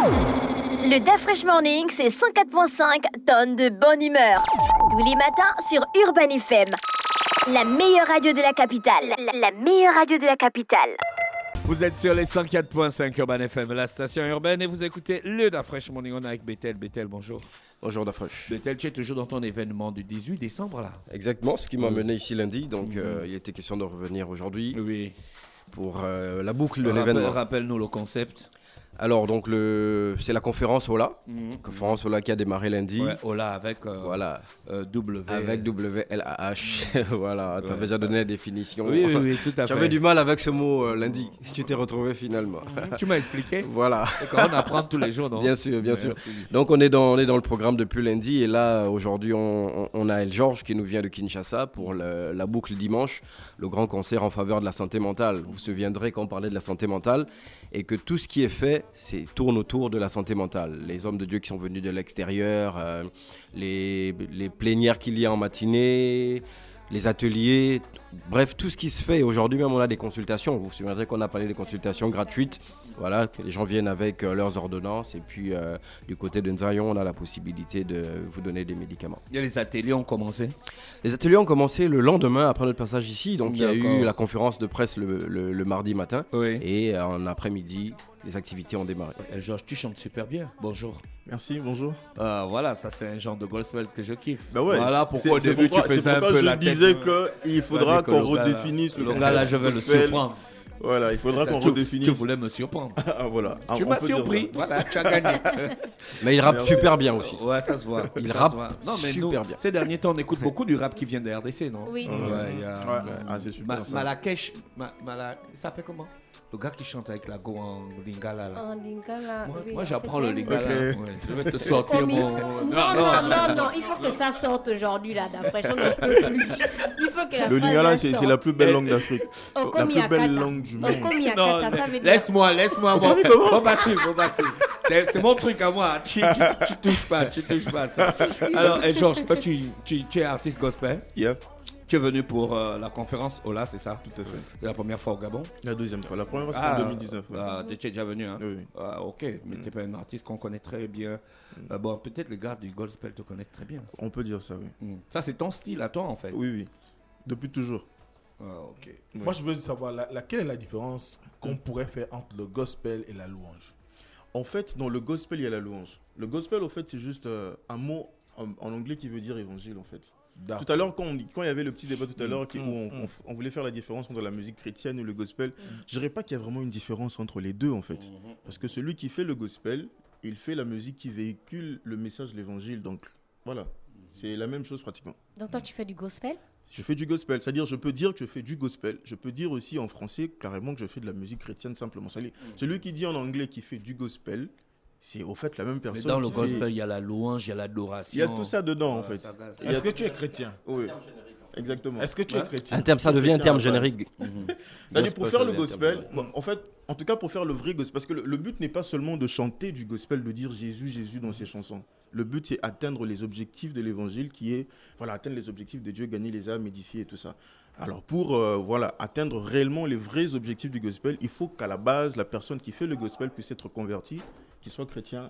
Le DA Fresh Morning, c'est 104.5 tonnes de bonne humeur. Tous les matins sur Urban FM. La meilleure radio de la capitale. La meilleure radio de la capitale. Vous êtes sur les 104.5 Urban FM, la station urbaine, et vous écoutez le DA Fresh Morning. On est avec Bethel. Bethel, bonjour. Bonjour DA Fresh. Bethel, tu es toujours dans ton événement du 18 décembre là. Exactement, ce qui m'a mené ici lundi, donc il était question de revenir aujourd'hui pour la boucle de l'événement. Rappelle-nous le concept. Alors, donc, c'est la conférence Ola. Conférence Ola qui a démarré lundi. Ouais, Ola avec W. Avec WLAH. Voilà, tu avais déjà donné la définition. Oui, tout à fait. J'avais du mal avec ce mot lundi. Tu t'es retrouvé finalement. Tu m'as expliqué. Voilà. D'accord, on apprend tous les jours, non? Bien sûr. Donc, on est dans le programme depuis lundi. Et là, aujourd'hui, on a El Georges qui nous vient de Kinshasa pour la boucle dimanche, le grand concert en faveur de la santé mentale. Vous vous souviendrez quand on parlait de la santé mentale et que tout ce qui est fait, tourne autour de la santé mentale. Les hommes de Dieu qui sont venus de l'extérieur, les plénières qu'il y a en matinée, les ateliers, bref, tout ce qui se fait. Aujourd'hui même, on a des consultations. Vous vous souviendrez qu'on a parlé des consultations gratuites. Voilà, les gens viennent avec leurs ordonnances. Et puis, du côté de Nzayon, on a la possibilité de vous donner des médicaments. Et les ateliers ont commencé? Les ateliers ont commencé le lendemain après notre passage ici. Donc, il y a eu la conférence de presse le mardi matin. Oui. Et en après-midi, les activités ont démarré. Georges, tu chantes super bien. Bonjour. Merci, bonjour. Voilà, ça c'est un genre de gospel que je kiffe. Bah ouais, voilà pourquoi au début tu faisais un peu la tête. Je disais qu'il faudra qu'on redéfinisse le gars là, je vais le surprendre. Voilà, il faudra qu'on redéfinisse. Tu voulais me surprendre. Voilà. Tu m'as surpris. Voilà, tu as gagné. Mais il rappe super bien aussi. Ouais, ça se voit. Il rappe super bien. Ces derniers temps, on écoute beaucoup du rap qui vient de RDC, non? Oui. C'est super ça. Malakesh, il s'appelle comment? Le gars qui chante avec la go en lingala là. En lingala. Moi j'apprends le lingala. Okay. Ouais, je vais te sortir mon. Non, il faut que ça sorte aujourd'hui là, d'après. Il faut que la Le lingala, c'est la plus belle langue d'Afrique. La plus belle langue du monde. Laisse-moi. Bon, pas sûr. C'est mon truc à moi. Tu touches pas à ça. Alors, Georges, toi tu es artiste gospel. Yeah. Tu es venu pour la conférence Ola, c'est ça? Tout à fait. C'est la première fois au Gabon? La deuxième fois. La première fois, c'était en 2019. Tu es déjà venu, hein? Oui. Ok, mais tu n'es pas un artiste qu'on connaît très bien. Bon, peut-être les gars du gospel te connaissent très bien. On peut dire ça, oui. Ça, c'est ton style à toi, en fait? Oui. Depuis toujours. Ok. Ouais. Moi, je veux savoir, quelle est la différence qu'on pourrait faire entre le gospel et la louange? En fait, dans le gospel, il y a la louange. Le gospel, au fait, c'est juste un mot en anglais qui veut dire évangile, en fait. D'accord. Tout à l'heure, quand il y avait le petit débat tout à l'heure où on voulait faire la différence entre la musique chrétienne ou le gospel, je dirais pas qu'il y a vraiment une différence entre les deux, en fait. Parce que celui qui fait le gospel, il fait la musique qui véhicule le message de l'évangile. Donc, voilà. C'est la même chose pratiquement. Donc toi, tu fais du gospel? Je fais du gospel. C'est-à-dire, je peux dire que je fais du gospel. Je peux dire aussi en français, carrément, que je fais de la musique chrétienne simplement. Celui qui dit en anglais qu'il fait du gospel, c'est au fait la même personne. Mais dans le gospel, il y a la louange, il y a l'adoration. Il y a tout ça dedans, en fait. Est-ce que tu es chrétien? Oui. Exactement. Est-ce que tu es chrétien? Ça devient un terme générique. C'est-à-dire pour faire le gospel, en fait, en tout cas pour faire le vrai gospel, parce que le but n'est pas seulement de chanter du gospel, de dire Jésus, Jésus dans ses chansons. Le but c'est atteindre les objectifs de l'évangile qui est, atteindre les objectifs de Dieu, gagner les âmes, édifier et tout ça. Alors pour atteindre réellement les vrais objectifs du gospel, il faut qu'à la base, la personne qui fait le gospel puisse être convertie, qu'il soit chrétien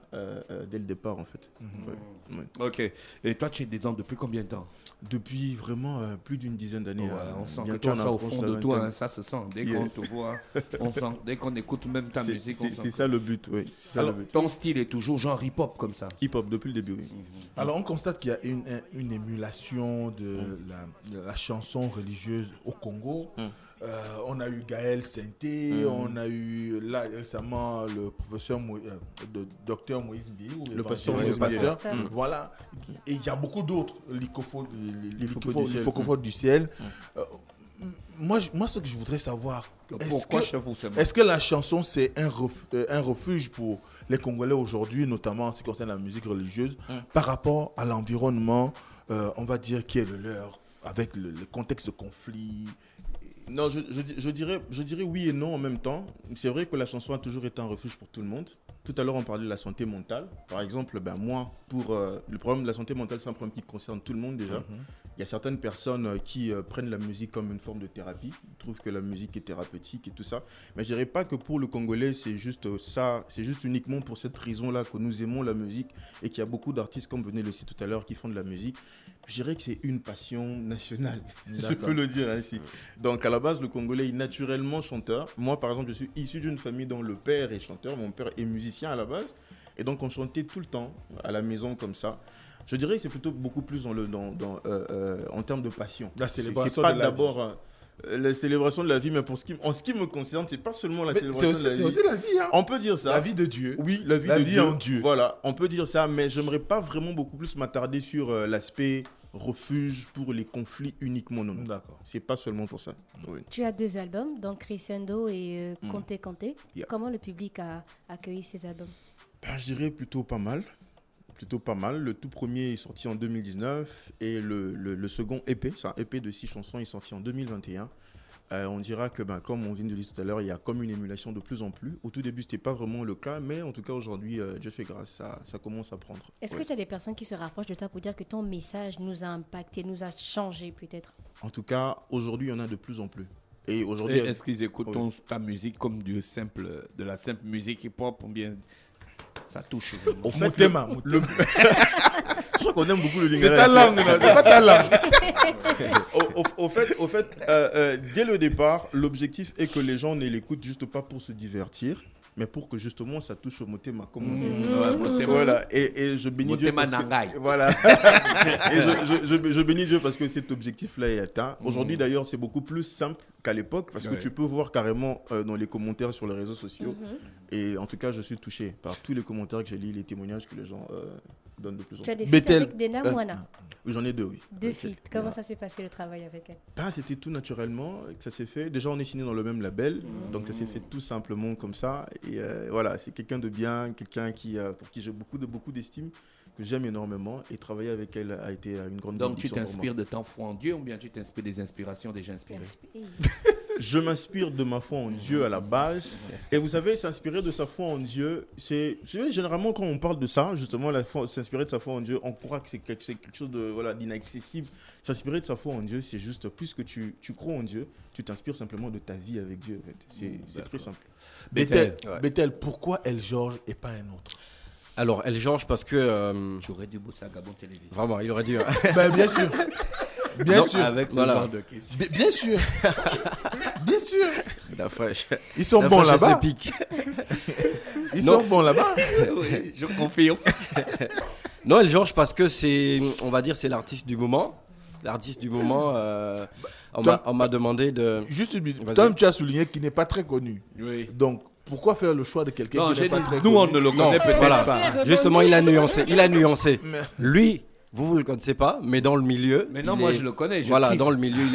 dès le départ en fait. Ouais. Ok. Et toi, tu es dedans depuis combien de temps? Depuis vraiment plus d'une dizaine d'années. On sent que tu as ça au fond de toi, ça se sent. Dès qu'on te voit, on sent. Dès qu'on écoute même ta musique, on sent. C'est ça le but, oui. Alors, ton style est toujours genre hip-hop comme ça? Hip-hop depuis le début, oui. Alors, on constate qu'il y a une émulation de la chanson religieuse au Congo. On a eu Gaël Sainté, on a eu là récemment le professeur docteur Moïse Mbiou, le pasteur. Voilà. Et il y a beaucoup d'autres, l'Ifocophode du ciel. Moi, ce que je voudrais savoir, est-ce que la chanson c'est un refuge pour les Congolais aujourd'hui, notamment en ce qui concerne la musique religieuse, par rapport à l'environnement, on va dire, qui est le leur, avec le contexte de conflit? Non, je dirais oui et non en même temps. C'est vrai que la chanson a toujours été un refuge pour tout le monde. Tout à l'heure, on parlait de la santé mentale. Par exemple, moi, pour le problème de la santé mentale, c'est un problème qui concerne tout le monde déjà. Il y a certaines personnes qui prennent la musique comme une forme de thérapie, ils trouvent que la musique est thérapeutique et tout ça. Mais je dirais pas que pour le Congolais, c'est juste ça, c'est juste uniquement pour cette raison-là que nous aimons la musique et qu'il y a beaucoup d'artistes, comme vous venez de le citer tout à l'heure, qui font de la musique. Je dirais que c'est une passion nationale, je peux le dire ainsi. Donc à la base, le Congolais est naturellement chanteur. Moi, par exemple, je suis issu d'une famille dont le père est chanteur, mon père est musicien à la base. Et donc on chantait tout le temps à la maison comme ça. Je dirais que c'est plutôt beaucoup plus en termes de passion. La célébration c'est pas de la d'abord la célébration de la vie, mais en ce qui me concerne, c'est pas seulement la célébration de la vie. C'est aussi la vie. Hein. On peut dire ça. La vie de Dieu. Oui, la vie de Dieu. En Dieu. Voilà, on peut dire ça, mais j'aimerais pas vraiment beaucoup plus m'attarder sur l'aspect refuge pour les conflits uniquement. Non. D'accord. C'est pas seulement pour ça. Oui. Tu as 2 albums, donc Crescendo et Conté Conté. Yeah. Comment le public a accueilli ces albums? Je dirais plutôt pas mal. Le tout premier est sorti en 2019 et le second EP, c'est un EP de 6 chansons, est sorti en 2021. On dira que, comme on vient de le dire tout à l'heure, il y a comme une émulation de plus en plus. Au tout début, ce n'était pas vraiment le cas, mais en tout cas, aujourd'hui, Dieu fait grâce, ça commence à prendre. Est-ce que tu as des personnes qui se rapprochent de toi pour dire que ton message nous a impacté, nous a changé peut-être? En tout cas, aujourd'hui, il y en a de plus en plus. Et aujourd'hui, est-ce qu'ils écoutent ta musique comme de la simple musique hip-hop ou bien ça touche? Au fait, je crois qu'on aime beaucoup le lingala. C'est ta langue, c'est pas ta langue. Au fait, dès le départ, l'objectif est que les gens ne l'écoutent juste pas pour se divertir, mais pour que justement ça touche au motema, comme on dit. Voilà. Et je bénis Dieu parce que, voilà. Et je bénis Dieu parce que cet objectif-là est atteint. Aujourd'hui, d'ailleurs, c'est beaucoup plus simple qu'à l'époque parce que tu peux voir carrément dans les commentaires sur les réseaux sociaux. Et en tout cas, je suis touché par tous les commentaires que j'ai lus, les témoignages que les gens donnent de plus en plus. Tu as des feats avec Dena Moana? Oui, j'en ai 2, oui. 2 feats. Comment ça s'est passé le travail avec elle? C'était tout naturellement que ça s'est fait. Déjà, on est signé dans le même label, donc ça s'est fait tout simplement comme ça. Et voilà, c'est quelqu'un de bien, quelqu'un pour qui j'ai beaucoup d'estime, que j'aime énormément. Et travailler avec elle a été une grande bénédiction. Donc tu t'inspires de ta foi en Dieu ou bien tu t'inspires des inspirations déjà inspirées? Je m'inspire de ma foi en Dieu à la base. Et vous savez, s'inspirer de sa foi en Dieu, généralement quand on parle de ça, justement, s'inspirer de sa foi en Dieu, on croit que c'est quelque chose d'inaccessible. S'inspirer de sa foi en Dieu, c'est juste, puisque tu crois en Dieu, tu t'inspires simplement de ta vie avec Dieu. En fait. C'est très simple. Bethel, pourquoi El George et pas un autre? Alors, El George, parce que... Tu aurais dû bosser à Gabon Télévision. Vraiment, il aurait dû... Bien sûr. Bien sûr. Avec ce genre de questions. Bien sûr. Bien sûr. La fraîche. Ils sont bons là-bas. Ils sont bons là-bas. Oui, je confirme. Non, El George, parce que c'est l'artiste du moment. L'artiste du moment, on m'a demandé de... Juste une minute. Tom, tu as souligné qu'il n'est pas très connu. Oui. Donc, pourquoi faire le choix de quelqu'un qui n'est pas très connu? Nous, on ne le connaît peut-être pas. Justement, il a nuancé. Lui... Vous le connaissez pas, mais dans le milieu. Mais non, moi je le connais. Dans le milieu, il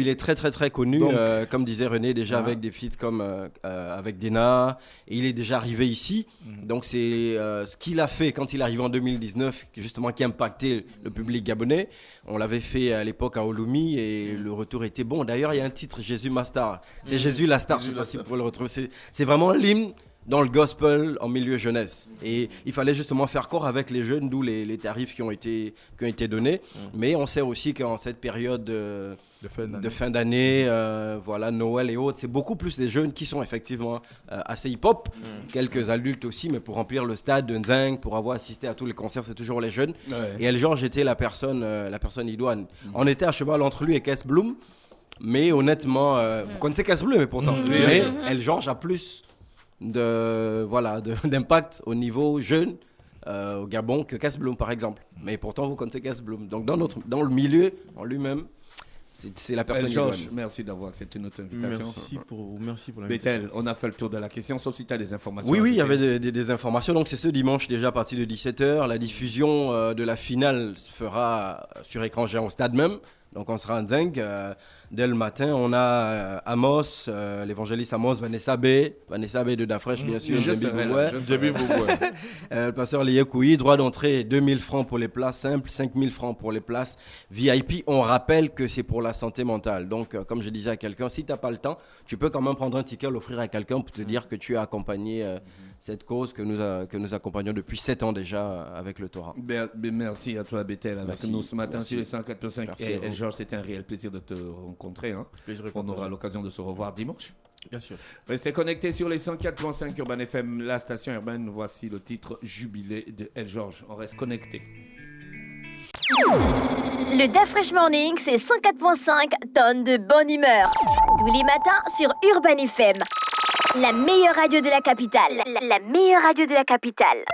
est très très très connu. Comme disait René, déjà avec des feats comme avec Dena, et il est déjà arrivé ici. Donc c'est ce qu'il a fait quand il est arrivé en 2019, justement qui a impacté le public gabonais. On l'avait fait à l'époque à Olumi et le retour était bon. D'ailleurs, il y a un titre, Jésus ma star. C'est Jésus la star. Je sais pas si vous pouvez le retrouver. C'est vraiment l'hymne dans le gospel en milieu jeunesse. Et il fallait justement faire corps avec les jeunes, d'où les tarifs qui ont été donnés. Mais on sait aussi qu'en cette période de fin d'année, voilà, Noël et autres, c'est beaucoup plus les jeunes qui sont effectivement assez hip-hop. Quelques adultes aussi, mais pour remplir le stade de Nzeng, pour avoir assisté à tous les concerts, c'est toujours les jeunes. Ouais. Et El George était la personne idoine. On était à cheval entre lui et Kes Bloom. Mais honnêtement, vous connaissez Kes Bloom, mais pourtant. Mais El George a plus d'impact au niveau jeune au Gabon que Kes Bloom par exemple, mais pourtant vous connaissez Kes Bloom. Donc dans le milieu en lui-même, c'est la personne. Georges, merci d'avoir accepté notre invitation. Merci pour l'invitation. Bethel, on a fait le tour de la question, sauf si tu as des informations. Oui, il y avait des informations. Donc c'est ce dimanche déjà à partir de 17h. La diffusion de la finale se fera sur écran géant au stade même. Donc on sera en Nzeng. Dès le matin, on a Amos, l'évangéliste Amos, Vanessa B de Dafresh, bien sûr. Le pasteur Liekouyi, droit d'entrée 2000 francs pour les places simples, 5000 francs pour les places VIP. On rappelle que c'est pour la santé mentale. Donc, comme je disais à quelqu'un, si tu n'as pas le temps, tu peux quand même prendre un ticket, l'offrir à quelqu'un pour te dire que tu as accompagné cette cause que nous accompagnons depuis 7 ans déjà avec le Torah. Merci à toi, Bethel, avec nous ce matin sur les 104.5. Et Georges, c'était un réel plaisir de te rencontrer. On aura l'occasion de se revoir dimanche. Bien sûr. Restez connectés sur les 104.5 Urban FM, la station urbaine. Voici le titre Jubilé de El Georges. On reste connectés. Le DaFresh Morning, c'est 104.5 tonnes de bonne humeur. Tous les matins sur Urban FM. La meilleure radio de la capitale. La meilleure radio de la capitale.